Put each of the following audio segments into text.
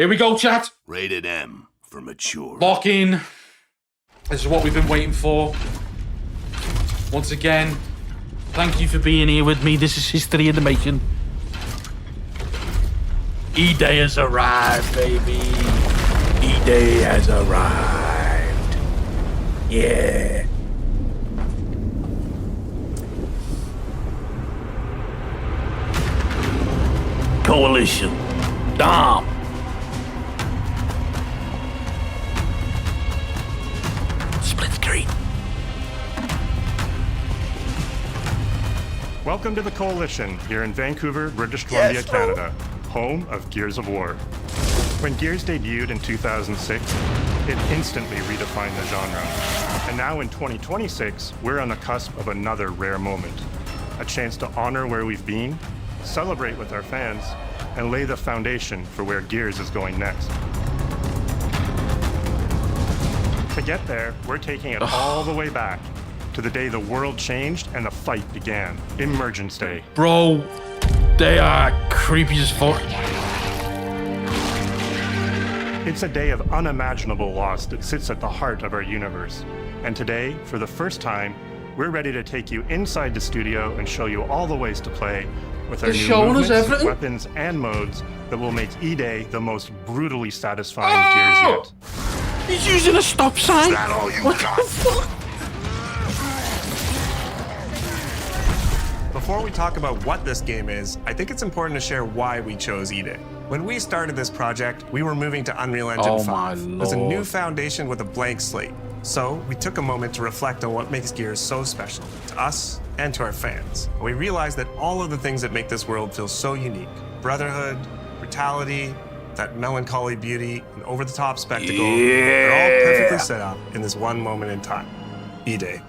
Here we go, chat. Rated M for mature. Lock in. This is what we've been waiting for. Once again, thank you for being here with me. This is history in the making. E-Day has arrived, baby. E-Day has arrived. Yeah. Coalition. Dom. Split screen. Welcome to the Coalition here in Vancouver, British Columbia, Canada, home of Gears of War. When Gears debuted in 2006, it instantly redefined the genre. And now in 2026, we're on the cusp of another rare moment. A chance to honor where we've been, celebrate with our fans, and lay the foundation for where Gears is going next. To get there, we're taking it all the way back to the day the world changed and the fight began. Emergence Day. Bro, they are creepy as fuck. It's a day of unimaginable loss that sits at the heart of our universe. And today, for the first time, we're ready to take you inside the studio and show you all the ways to play with our new movements, weapons, and modes that will make E-Day the most brutally satisfying Gears yet. He's using a stop sign. Is that all you got? The fuck? Before we talk about what this game is, I think it's important to share why we chose E-Day. When we started this project, we were moving to Unreal Engine 5. There's a new foundation with a blank slate. So we took a moment to reflect on what makes Gears so special to us and to our fans. And we realized that all of the things that make this world feel so unique, brotherhood, brutality, that melancholy beauty, and over-the-top spectacle, they're all perfectly set up in this one moment in time, E-Day.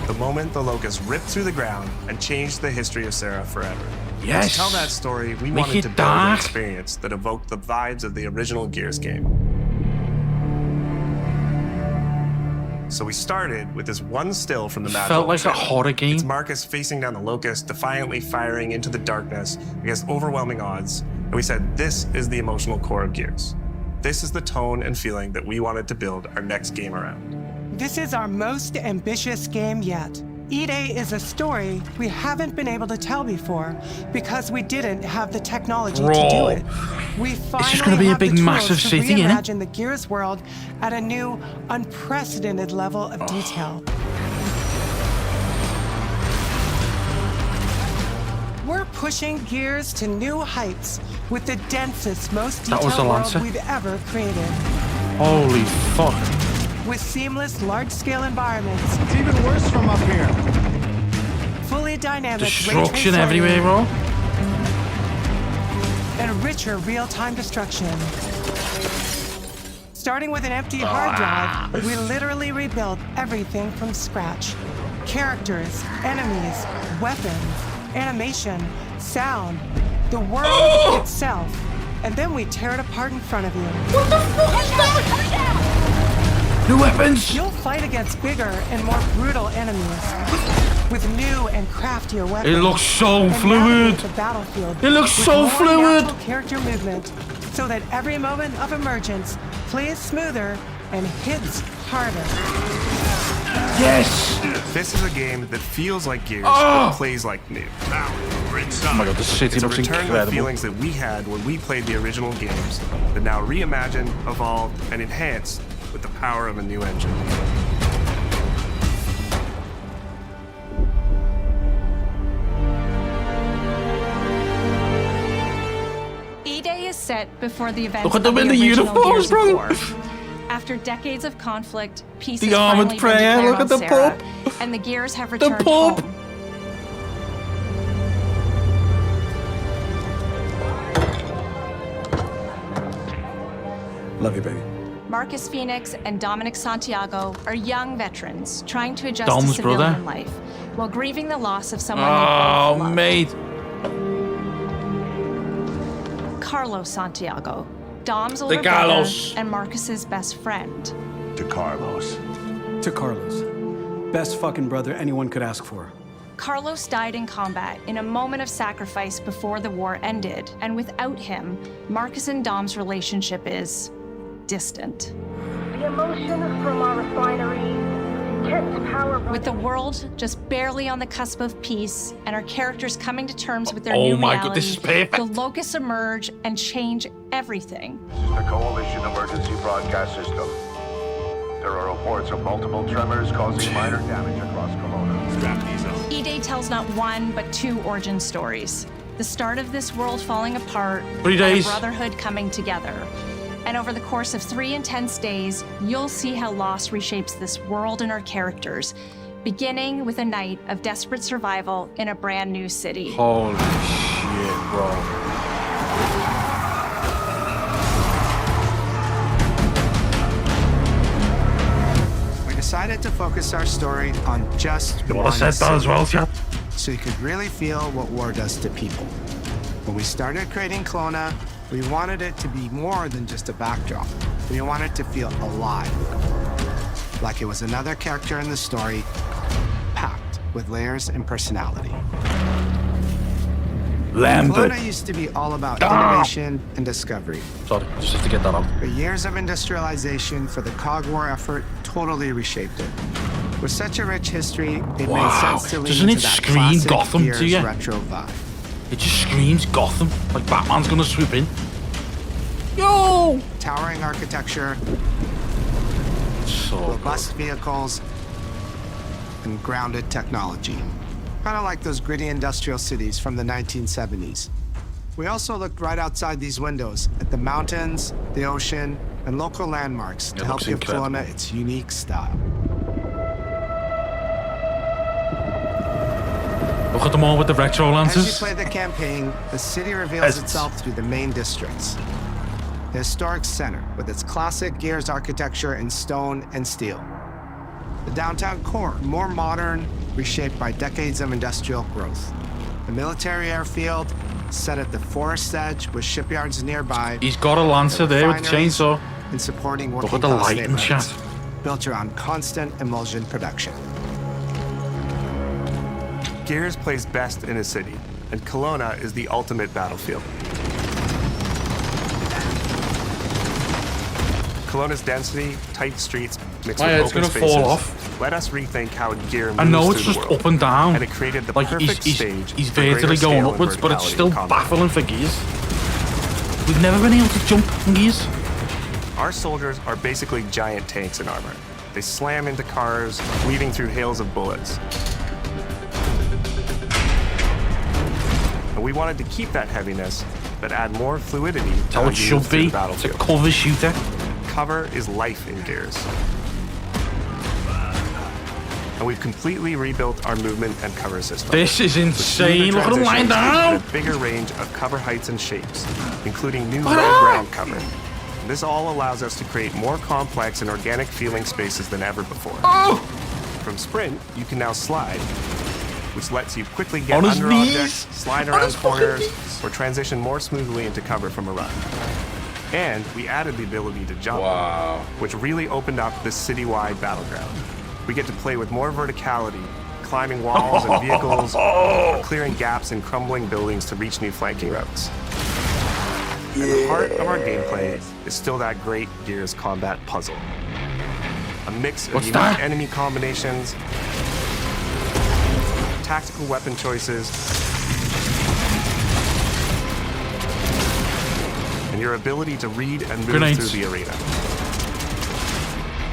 The moment the Locust ripped through the ground and changed the history of Sarah forever. Yes. And to tell that story, we Make wanted it to build dark. an experience that evoked the vibes of the original Gears game. So we started with this one still from the map. Felt like a horror game. It's Marcus facing down the Locust, defiantly firing into the darkness against overwhelming odds. And we said, this is the emotional core of Gears. This is the tone and feeling that we wanted to build our next game around. This is our most ambitious game yet. E-Day is a story we haven't been able to tell before because we didn't have the technology to do it. We finally just gonna be a have big, the tools massive to city, innit? reimagine the Gears world at a new, unprecedented level of detail. We're pushing Gears to new heights with the densest, most That was detailed the world Lancer? we've ever created. Holy fuck. With seamless, large-scale environments, It's even worse from up here. fully dynamic Destruction ray-traced everywhere, lighting, bro. and richer real-time destruction. Starting with an empty hard drive, we literally rebuilt everything from scratch. Characters, enemies, weapons, animation, sound, the world itself. And then we tear it apart in front of you. What the fuck is that? New weapons. You'll fight against bigger and more brutal enemies with new and craftier weapons. It looks so and fluid. navigate the battlefield It looks with so more fluid. natural character movement, so that every moment of emergence plays smoother and hits harder. Yes. This is a game that feels like Gears, Oh! but plays like new. Oh my god, the city It's a looks return to the incredible. feelings that we had when we played the original games, but now reimagined, evolved, and enhanced with the power of a new engine. E-Day is set before the events Look at them of in the the original uniforms, Gears bro. of War. After decades of conflict, peace The has armored finally been prayer, declared look on at the Sarah, Pope. and the Gears have returned Pope. home. Love you, baby. Marcus Phoenix and Dominic Santiago are young veterans trying to adjust Dom's to civilian brother? life while grieving the loss of someone they Oh, both love. mate. Carlos Santiago, Dom's older Carlos. brother and Marcus's best friend. To Carlos. To Carlos. Best fucking brother anyone could ask for. Carlos died in combat in a moment of sacrifice before the war ended, and without him, Marcus and Dom's relationship is distant. The emotion from our refinery, intense power. With the world just barely on the cusp of peace and our characters coming to terms with their Oh new my reality, God, this is perfect. the Locusts emerge and change everything. This is the Coalition Emergency Broadcast System. There are reports of multiple tremors causing minor damage across Kelowna. Strap these up. E-Day tells not one, but two origin stories. The start of this world falling apart, 3 and days. a brotherhood coming together. And over the course of 3 intense days, you'll see how loss reshapes this world and our characters, beginning with a night of desperate survival in a brand new city. Holy shit, bro. We decided to focus our story on just You one would have said that as city, well, chat. so you could really feel what war does to people. When we started creating Kelowna, we wanted it to be more than just a backdrop. We wanted to feel alive, like it was another character in the story, packed with layers and personality. Lambert. Kelowna used to be all about innovation and discovery. Sorry, just have to get that out. But years of industrialization for the Cog War effort totally reshaped it. With such a rich history, it Wow. made sense to lean Doesn't it into that scream classic Gotham to Gears you? retro vibe. It just screams Gotham. Like Batman's gonna swoop in. Yo! Towering architecture, So robust vehicles, and grounded technology. Kind of like those gritty industrial cities from the 1970s. We also looked right outside these windows at the mountains, the ocean, and local landmarks to help looks give incredible. Kelowna its unique style. look at them all with the retro As you lances. play the campaign, the city reveals As- itself through the main districts. The historic center, with its classic Gears architecture in stone and steel. The downtown core, more modern, reshaped by decades of industrial growth. The military airfield, set at the forest edge with shipyards nearby. He's got a lancer there with the refineries, chainsaw. and supporting Look working at the class lighting, neighborhoods, chat. built around constant emulsion production. Gears plays best in a city, and Kelowna is the ultimate battlefield. Kelowna's density, tight streets, mixed My with head's open gonna spaces, fall off. let us rethink how gear moves I know through it's the just world. up and down. And it created the like perfect he's stage he's for greater vertically scale going and upwards, but it's verticality still in combat. baffling for Gears. We've never been able to jump in Gears. Our soldiers are basically giant tanks in armor. They slam into cars, weaving through hails of bullets. And we wanted to keep that heaviness, but add more fluidity That's how to it should be. the It's a battlefield. cover shooter. Cover is life in Gears. And we've completely rebuilt our movement and cover system. This is With insane. smoother Look at him lying transitions down. and a bigger range of cover heights and shapes, including new What red up? ground cover. This all allows us to create more complex and organic feeling spaces than ever before. Oh! From sprint, you can now slide, which lets you quickly get On his under knees. objects, slide On around his fucking corners, knees. or transition more smoothly into cover from a run. And we added the ability to jump, Wow. which really opened up this citywide battleground. We get to play with more verticality, climbing walls and vehicles, or clearing gaps in crumbling buildings to reach new flanking routes. At the heart of our gameplay is still that great Gears combat puzzle. A mix of What's unique that? enemy combinations, tactical weapon choices, and your ability to read and move Grenades. through the arena.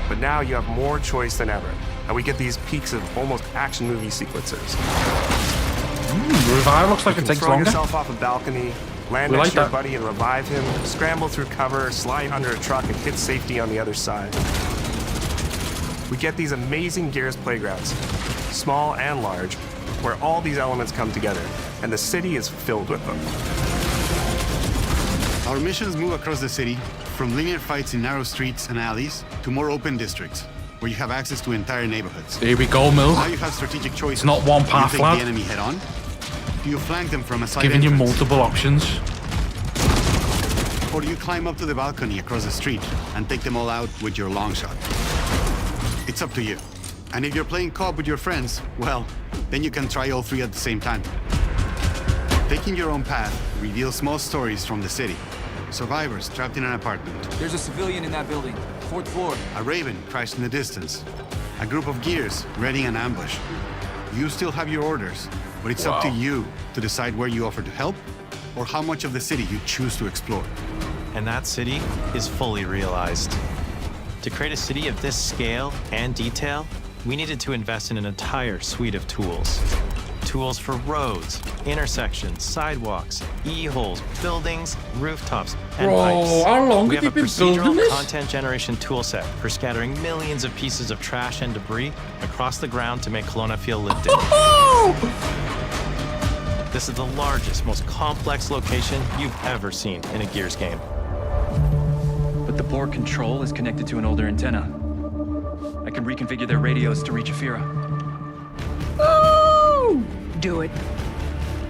But now you have more choice than ever, and we get these peaks of almost action movie sequences. Revive looks like You it can takes throw longer. yourself off a balcony, land We next like to your that. buddy and revive him, scramble through cover, slide under a truck, and hit safety on the other side. We get these amazing Gears playgrounds, small and large, where all these elements come together, and the city is filled with them. Our missions move across the city, from linear fights in narrow streets and alleys to more open districts, where you have access to entire neighborhoods. Here we go, Milk. Now you have strategic choices. It's not one Do path, you take lad. the enemy head on? Do you flank them from a side Giving you entrance? multiple options. Or do you climb up to the balcony across the street and take them all out with your long shot? It's up to you. And if you're playing co-op with your friends, well, then you can try all three at the same time. Taking your own path reveals small stories from the city. Survivors trapped in an apartment. There's a civilian in that building, 4th floor. A raven crashed in the distance. A group of gears readying an ambush. You still have your orders, but it's up to you to decide where you offer to help or how much of the city you choose to explore. And that city is fully realized. To create a city of this scale and detail, we needed to invest in an entire suite of tools. Tools for roads, intersections, sidewalks, e-holes, buildings, rooftops, and pipes. How long we have have you a been building procedural this? content generation toolset for scattering millions of pieces of trash and debris across the ground to make Kelowna feel lived in. This is the largest, most complex location you've ever seen in a Gears game. But the board control is connected to an older antenna. I can reconfigure their radios to reach Afira. Do it.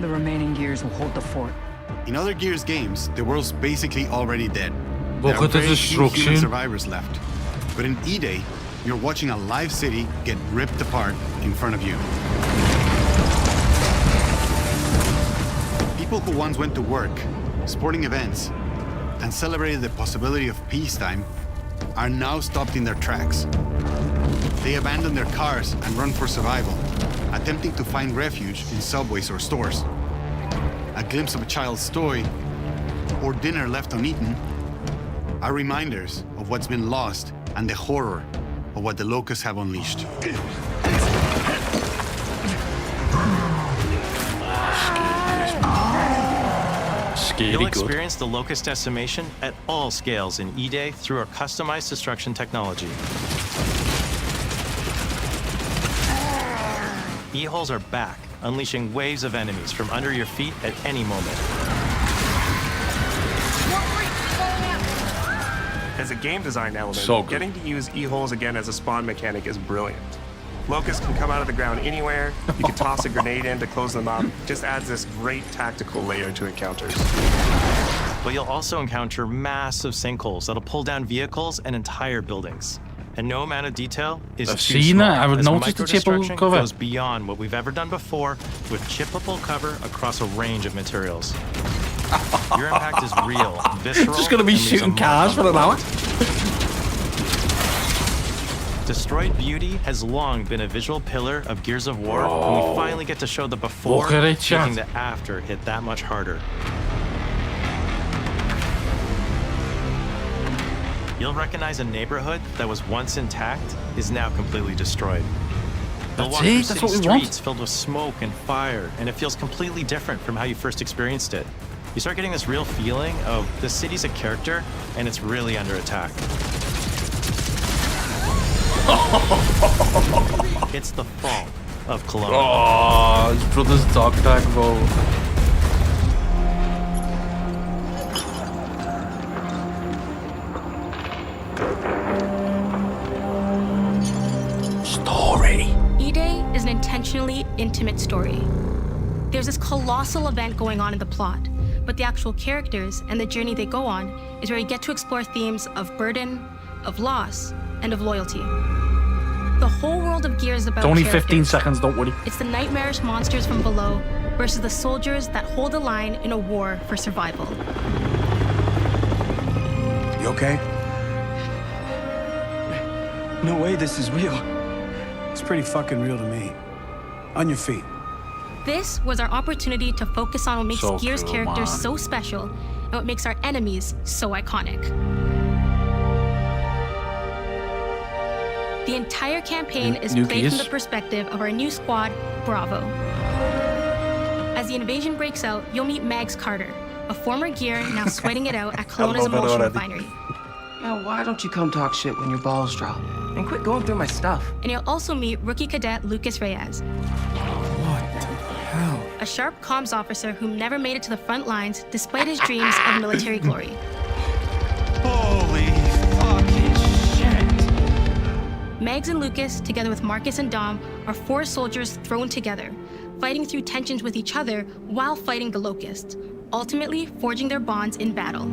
The remaining gears will hold the fort. In other Gears games, the world's basically already dead. Look There are at the very few human destruction. survivors left. But in E-Day, you're watching a live city get ripped apart in front of you. People who once went to work, sporting events, and celebrated the possibility of peacetime are now stopped in their tracks. They abandon their cars and run for survival, attempting to find refuge in subways or stores. A glimpse of a child's toy or dinner left uneaten are reminders of what's been lost and the horror of what the Locusts have unleashed. You'll experience the Locust decimation at all scales in E-Day through our customized destruction technology. E-holes are back, unleashing waves of enemies from under your feet at any moment. As a game design element, So good. getting to use e-holes again as a spawn mechanic is brilliant. Locust can come out of the ground anywhere, you can toss a grenade in to close them up, just adds this great tactical layer to encounters. But you'll also encounter massive sinkholes that'll pull down vehicles and entire buildings. And no amount of detail is I've too seen small, that. I would as notice the chippable microdestruction cover. goes beyond what we've ever done before with chippable cover across a range of materials. Your impact is real, visceral, Just gonna be and leaves a shooting mark cars on for the an hour. Destroyed Beauty has long been a visual pillar of Gears of War, and we finally get to show the before, Look at it, chat. making the after hit that much harder. You'll recognize a neighborhood that was once intact is now completely destroyed. You'll That's walk it, through that's city what we want. streets filled with smoke and fire, and it feels completely different from how you first experienced it. You start getting this real feeling of the city's a character, and it's really under attack. It's the fall of Kelowna. Oh, his brother's dog tag, bro. Story. E-Day is an intentionally intimate story. There's this colossal event going on in the plot, but the actual characters and the journey they go on is where you get to explore themes of burden, of loss, and of loyalty. The whole world of Gears is about It's only characters. 15 seconds, don't worry. It's the nightmarish monsters from below versus the soldiers that hold the line in a war for survival. You okay? No way this is real. It's pretty fucking real to me. On your feet. This was our opportunity to focus on what makes So Gears cool, characters man. so special and what makes our enemies so iconic. The entire campaign is New played from Gears? the perspective of our new squad, Bravo. As the invasion breaks out, you'll meet Mags Carter, a former Gear now sweating it out at Kelowna's love it Emulsion already. Refinery. Yeah, why don't you come talk shit when your balls drop? And quit going through my stuff. And you'll also meet rookie cadet Lucas Reyes, Hell. a sharp comms officer who never made it to the front lines despite his dreams of military glory. Holy fucking shit. Mags and Lucas, together with Marcus and Dom, are four soldiers thrown together, fighting through tensions with each other while fighting the Locust, ultimately forging their bonds in battle.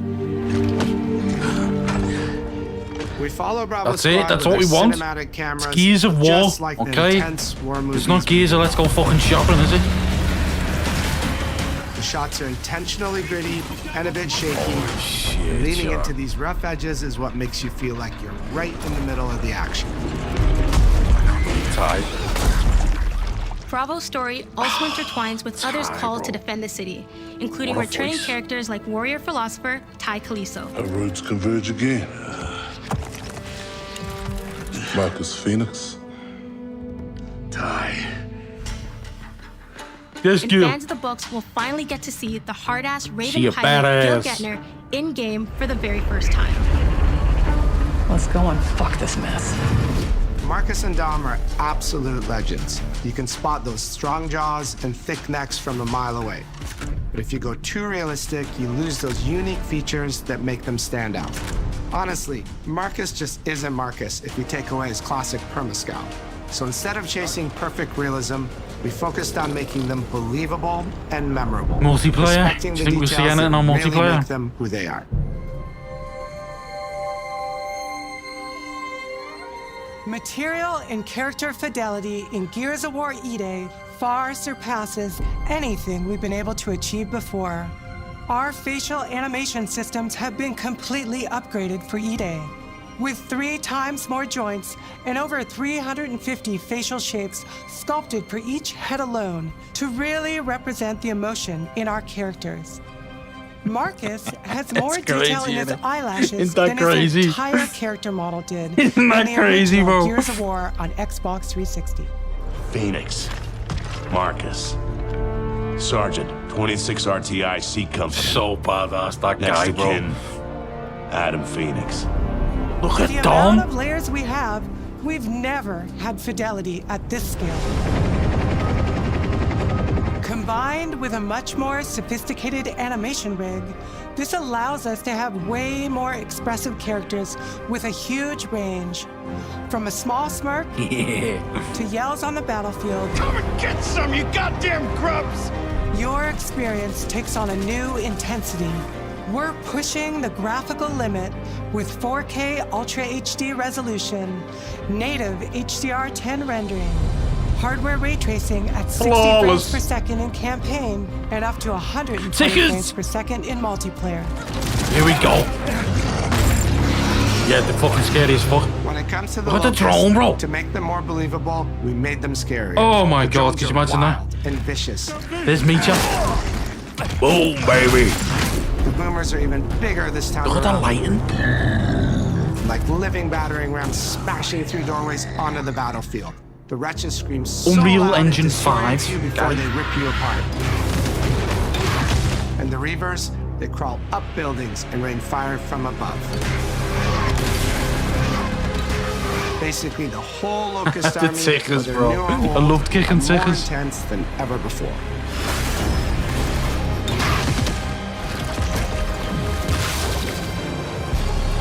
We follow Bravo That's it. Squad That's with what we our want. cinematic cameras, It's Gears of War. just like the Okay. intense war movies. It's not Gears of Let's Go fucking shopping, is it? The shots are intentionally gritty and a bit shaky. Shit, Leaning sure. into these rough edges is what makes you feel like you're right in the middle of the action. Tight. Bravo's story also intertwines with others called to defend the city, including What a returning voice. characters like warrior philosopher Ty Caliso. Our roads converge again. Marcus Phoenix. Ty. Yes, And Gil. fans of the books will finally get to see the hard-ass She a Raven pilot Gil badass. Gettner in-game for the very first time. Let's go and fuck this mess. Marcus and Dom are absolute legends. You can spot those strong jaws and thick necks from a mile away. But if you go too realistic, you lose those unique features that make them stand out. Honestly, Marcus just isn't Marcus if you take away his classic perma-scout. So instead of chasing perfect realism, we focused on making them believable and memorable. Multiplayer? Respecting Do you the think we'll see details anything that on really multiplayer? make them who they are. Material and character fidelity in Gears of War E-Day far surpasses anything we've been able to achieve before. Our facial animation systems have been completely upgraded for E-Day, with 3 times more joints and over 350 facial shapes sculpted for each head alone to really represent the emotion in our characters. Marcus has more detail crazy, in his isn't it? eyelashes Isn't that than crazy? his entire character model did Isn't that in the crazy, original bro? Gears of War on Xbox 360. Phoenix. Marcus. Sergeant, 26 RTI C Company. So badass, that Next guy, to bro. kin, Adam Phoenix. Look With the at amount Dom. of layers we have, we've never had fidelity at this scale. Combined with a much more sophisticated animation rig, this allows us to have way more expressive characters with a huge range. From a small smirk to yells on the battlefield. Come and get some, you goddamn grubs! Your experience takes on a new intensity. We're pushing the graphical limit with 4K Ultra HD resolution, native HDR10 rendering, hardware ray tracing at 60 Flawless. frames per second in campaign, and up to 120 Tickets. frames per second in multiplayer. Here we go. Yeah, they're fucking scary as fuck. When it comes to the Look at the Locust, drone, bro. to make them more believable, we made them scary. Oh my The God, drones could you are imagine that? wild and vicious. There's Mecha. Boom, baby! The boomers are even bigger this time Look at that around. lighting. Like living battering rams smashing through doorways onto the battlefield. The wretches scream so Unreal loud Engine it disorients 5. you before they rip you apart. And the Reavers, they crawl up buildings and rain fire from above. Basically, the whole Locust The army, tickers, whether bro. new or I old, loved kicking are more tickers. intense than ever before.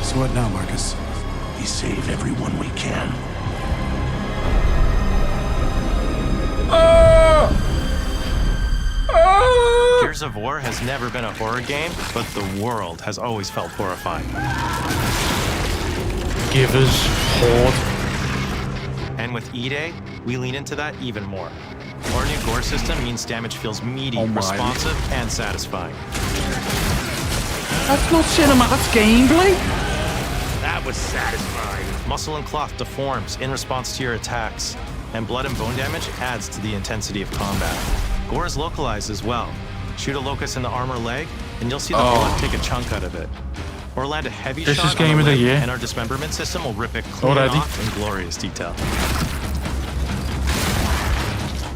So what now, Marcus? We save everyone we can. Gears of War has never been a horror game, but the world has always felt horrifying. Givers, Horde. And with E-Day, we lean into that even more. Our new gore system means damage feels meaty, Oh my. responsive, and satisfying. That's not cinema, that's gameplay. That was satisfying. Muscle and cloth deforms in response to your attacks, and blood and bone damage adds to the intensity of combat. Gore is localized as well. Shoot a Locust in the armor leg, and you'll see the bullet take a chunk out of it. Or land a heavy This shot is game on of the limb, year. and our dismemberment system will rip it clean Already. off in glorious detail.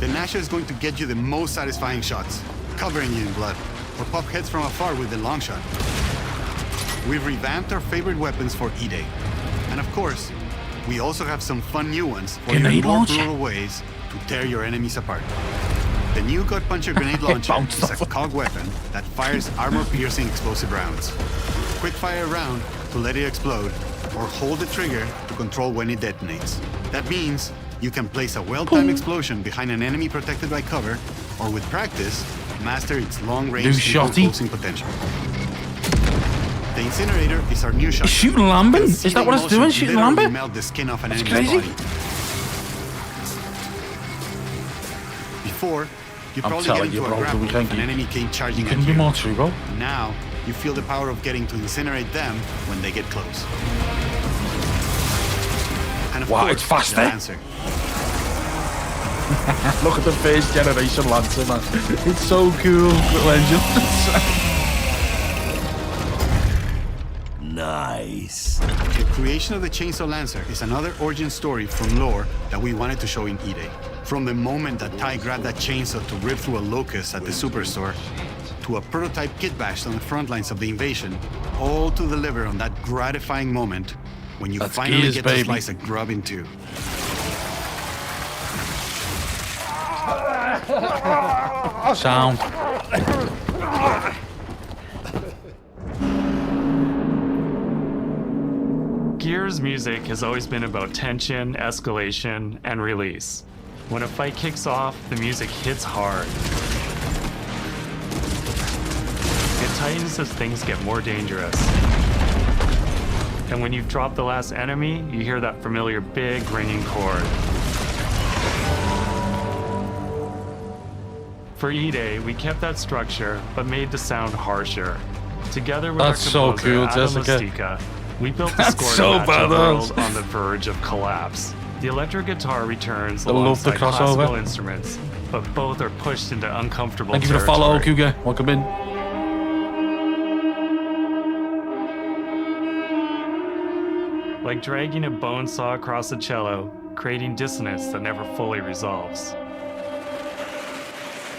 The Nasha is going to get you the most satisfying shots, covering you in blood, or pop heads from afar with the long shot. We've revamped our favorite weapons for E-Day. And of course, we also have some fun new ones for your Grenade more launcher. brutal ways to tear your enemies apart. The new Gut Puncher grenade launcher bounced is a off. cog weapon that fires armor-piercing explosive rounds. Quick fire a round to let it explode, or hold the trigger to control when it detonates. That means you can place a well-timed explosion behind an enemy protected by cover, or with practice, master its long-range New shotty. closing potential. The incinerator is our new shot. Shooting Lambin? Is that what it's doing? Shooting Lambin? Melt the skin off an That's enemy's crazy. body. Before, you I'm probably get telling you, into a bro, grapple we can't if an keep- enemy came charging Couldn't at be you. more true, bro. Now, you feel the power of getting to incinerate them when they get close. And of Wow, course, it's faster. the Lancer. Look at the first generation Lancer, man. It's so cool, little engine. Nice. The creation of the Chainsaw Lancer is another origin story from lore that we wanted to show in E-Day. From the moment that Ty grabbed that chainsaw to rip through a Locust at the Superstore, to a prototype kit bash on the front lines of the invasion, all to deliver on that gratifying moment when you That's finally Gears, get baby. to slice a grub in two. Sound. Gears music has always been about tension, escalation, and release. When a fight kicks off, the music hits hard. It tightens as things get more dangerous. And when you've dropped the last enemy, you hear that familiar big ringing chord. For E-Day, we kept that structure, but made the sound harsher. Together with That's our so composer, cool, Adam Jessica. Lastica, we built the That's score so to match a badass. world on the verge of collapse. The electric guitar returns I love the alongside classical crossover. instruments, but both are pushed into uncomfortable Thank you for the follow, territory. Cougar. Welcome in. Like dragging a bone saw across a cello, creating dissonance that never fully resolves.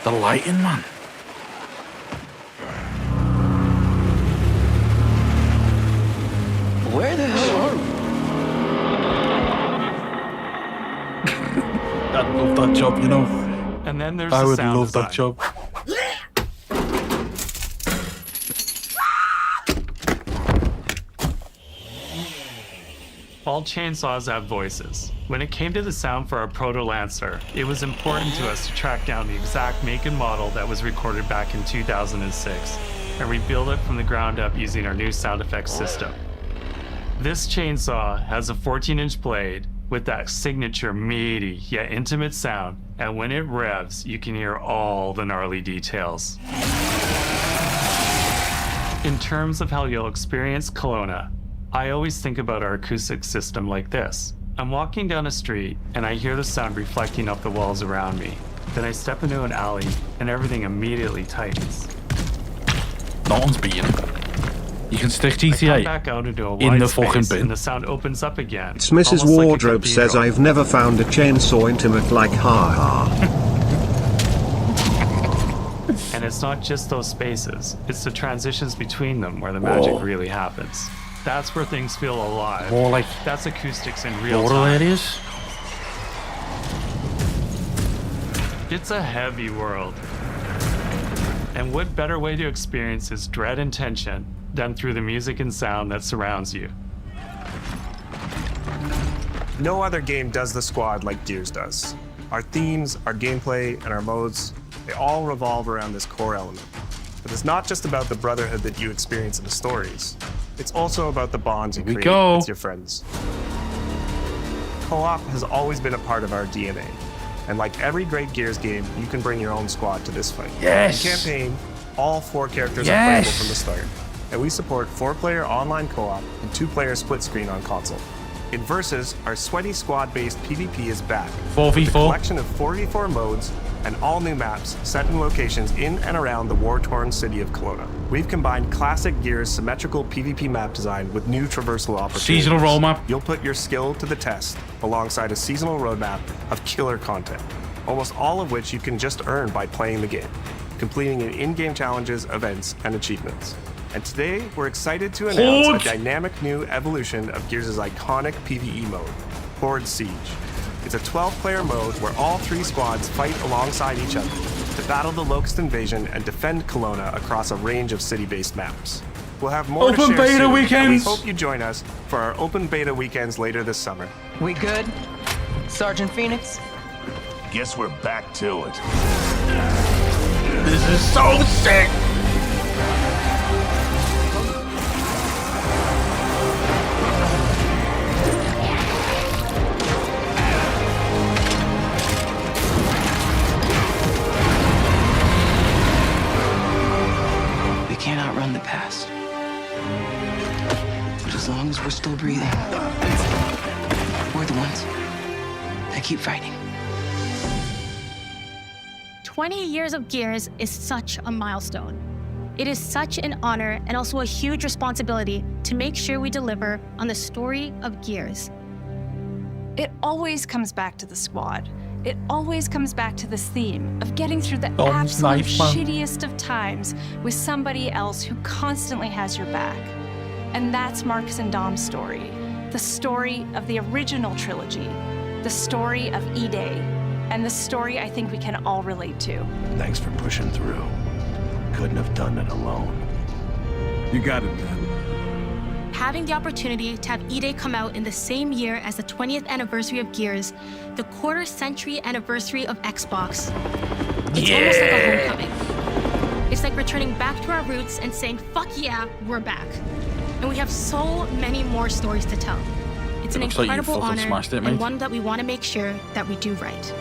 The lighting, man. Where the hell are we? I'd love that job, you know. And then there's I the would sound love that design. job. All chainsaws have voices. When it came to the sound for our Proto Lancer, it was important to us to track down the exact make and model that was recorded back in 2006 and rebuild it from the ground up using our new sound effects system. This chainsaw has a 14-inch blade with that signature meaty yet intimate sound, and when it revs, you can hear all the gnarly details. In terms of how you'll experience Kelowna, I always think about our acoustic system like this. I'm walking down a street and I hear the sound reflecting off the walls around me. Then I step into an alley and everything immediately tightens. No one's beating it. You can stick I come GTA back out into a in wide the fucking space bin. and the sound opens up again. It's Mrs. almost like a Wardrobe says cathedral. I've never found a chainsaw intimate like ha ha. And it's not just those spaces, it's the transitions between them where the magic Whoa. really happens. That's where things feel alive. More like That's acoustics in real rural time. areas. It's a heavy world. And what better way to experience its dread and tension than through the music and sound that surrounds you? No other game does the squad like Gears does. Our themes, our gameplay, and our modes, they all revolve around this core element. But it's not just about the brotherhood that you experience in the stories. It's also about the bonds you Here we create go. with your friends. Co-op has always been a part of our DNA. And like every great Gears game, you can bring your own squad to this fight. Yes. In campaign, all 4 characters Yes. are playable from the start. And we support 4-player online co-op and 2-player split screen on console. In Versus, our sweaty squad-based PvP is back. 4v4. With a collection of 4v4 modes and all new maps set in locations in and around the war-torn city of Kelowna. We've combined classic Gears symmetrical PvP map design with new traversal opportunities. Seasonal roadmap. You'll put your skill to the test alongside a seasonal roadmap of killer content, almost all of which you can just earn by playing the game, completing in-game challenges, events, and achievements. And today, we're excited to announce Horde. a dynamic new evolution of Gears' iconic PvE mode, Horde Siege. It's a 12-player mode where all 3 squads fight alongside each other to battle the Locust invasion and defend Kelowna across a range of city-based maps. We'll have more to Open share beta soon, and weekends. we hope you join us for our open beta weekends later this summer. We good? Sergeant Phoenix? Guess we're back to it. This is so sick. As long as we're still breathing, we're the ones that keep fighting. 20 years of Gears is such a milestone. It is such an honor and also a huge responsibility to make sure we deliver on the story of Gears. It always comes back to the squad. It always comes back to this theme of getting through the Dom's absolute knife, man. shittiest of times with somebody else who constantly has your back. And that's Marcus and Dom's story. The story of the original trilogy. The story of E-Day. And the story I think we can all relate to. Thanks for pushing through. Couldn't have done it alone. You got it, man. Having the opportunity to have E-Day come out in the same year as the 20th anniversary of Gears, the quarter-century anniversary of Xbox, it's almost like a homecoming. It's like returning back to our roots and saying, fuck yeah, we're back. And we have so many more stories to tell. It's an incredible honor and one that we want to make sure that we do right.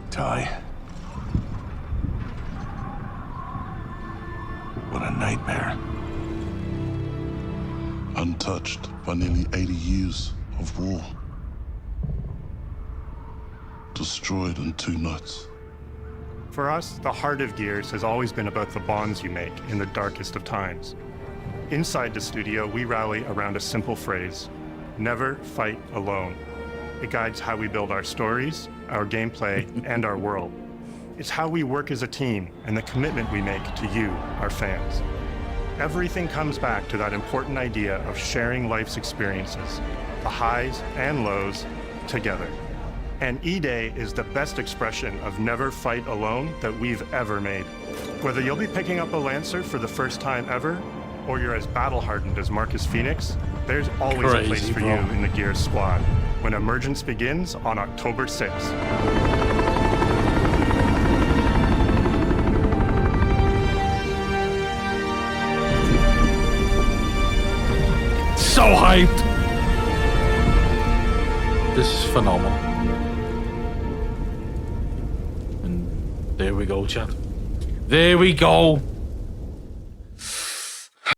Ty. What a nightmare. Untouched by nearly 80 years of war. Destroyed in 2 nights. For us, the heart of Gears has always been about the bonds you make in the darkest of times. Inside the studio, we rally around a simple phrase: never fight alone. It guides how we build our stories, our gameplay, and our world. It's how we work as a team and the commitment we make to you, our fans. Everything comes back to that important idea of sharing life's experiences, the highs and lows, together. And E-Day is the best expression of never fight alone that we've ever made. Whether you'll be picking up a Lancer for the first time ever, or you're as battle-hardened as Marcus Phoenix, there's always a place for you in the Gears squad when Emergence begins on October 6th. So hyped! This is phenomenal. And there we go, chat. There we go.